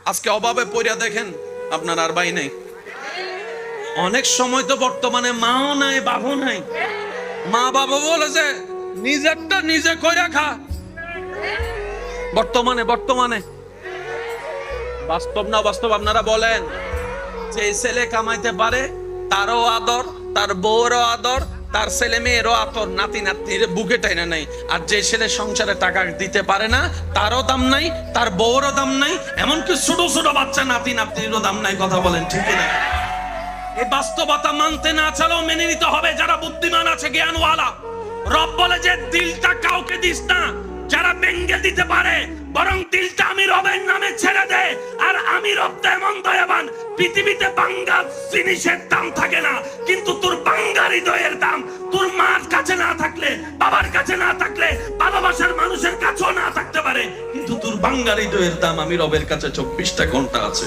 আজকে অভাবে পড়িয়া দেখেন আপনার আর ভাই নাই। অনেক সময় তো বর্তমানে মাও নাই বাবু নাই, মা বাবা বলে যে নিজেরটা নিজে কইরা খা। বর্তমানে বর্তমানে বাস্তব না বাস্তব আপনারা বলেন। যে ছেলে কামাইতে পারে তারও আদর, তার বউরও আদর, তার ছেলে মেয়েরও আদর, নাতি নাতনির বুকে টাইনা নাই। আর যে ছেলে সংসারে টাকা দিতে পারে না তারও দাম নাই, তার বউরও দাম নাই, এমনকি ছোট ছোট বাচ্চা নাতি নাতনিরও দাম নাই। কথা বলেন ঠিক না? এই বাস্তবতা মানতে না চালেও মেনে নিতে হবে। যারা বুদ্ধিমান আছে, জ্ঞানওয়ালা, রব বলে যে দিলটা কাউকে দিস না যারা ভেঙে দিতে পারে, বরং দিলটা আমি রবের নামে ছেড়ে দে। আর আমি রব তো এমন দয়াবান, পৃথিবীতে বাঙ্গা জিনিসের দাম থাকে না, কিন্তু তোর বাঙ্গা হৃদয়ের দাম তোর মার কাছে না থাকলে, বাবার কাছে না থাকলে, ভালোবাসার মানুষের কাছেও না থাকতে পারে, কিন্তু তোর বাঙ্গা হৃদয়ের দাম আমি রবের কাছে 24টা ঘন্টা আছে।